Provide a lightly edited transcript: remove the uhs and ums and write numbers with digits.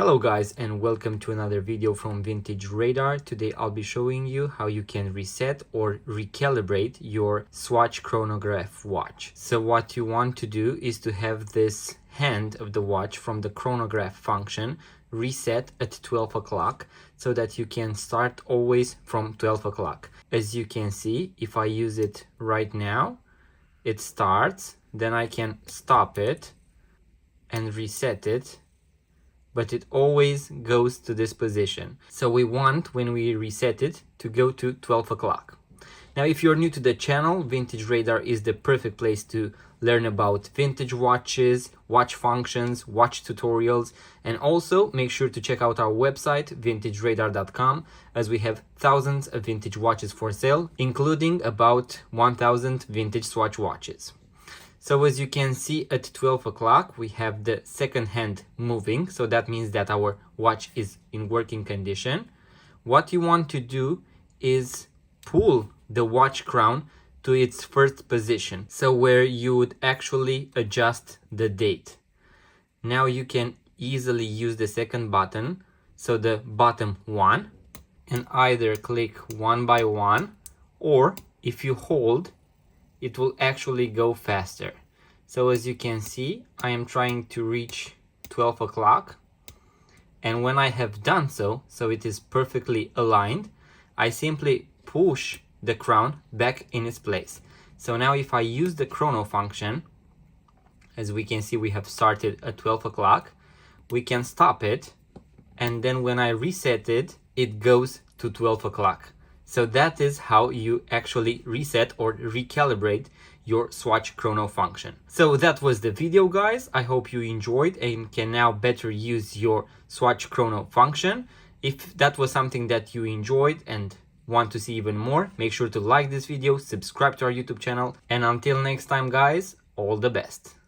Hello guys, and welcome to another video from Vintage Radar. Today I'll be showing you how you can reset or recalibrate your Swatch Chronograph watch. So what you want to do is to have this hand of the watch from the chronograph function reset at 12 o'clock so that you can start always from 12 o'clock. As you can see, if I use it right now, it starts, then I can stop it and reset it, but it always goes to this position. So we want, when we reset it, to go to 12 o'clock. Now, if you're new to the channel, Vintage Radar is the perfect place to learn about vintage watches, watch functions, watch tutorials, and also make sure to check out our website, vintageradar.com, as we have thousands of vintage watches for sale, including about 1000 vintage Swatch watches. So as you can see, at 12 o'clock, we have the second hand moving. So that means that our watch is in working condition. What you want to do is pull the watch crown to its first position. So where you would actually adjust the date. Now you can easily use the second button. So the bottom one, and either click one by one, or if you hold, it will actually go faster. So as you can see, I am trying to reach 12 o'clock. And when I have done so it is perfectly aligned, I simply push the crown back in its place. So now if I use the chrono function, as we can see, we have started at 12 o'clock, we can stop it. And then when I reset it, it goes to 12 o'clock. So that is how you actually reset or recalibrate your Swatch Chrono function. So that was the video, guys. I hope you enjoyed and can now better use your Swatch Chrono function. If that was something that you enjoyed and want to see even more, make sure to like this video, subscribe to our YouTube channel, and until next time, guys, all the best.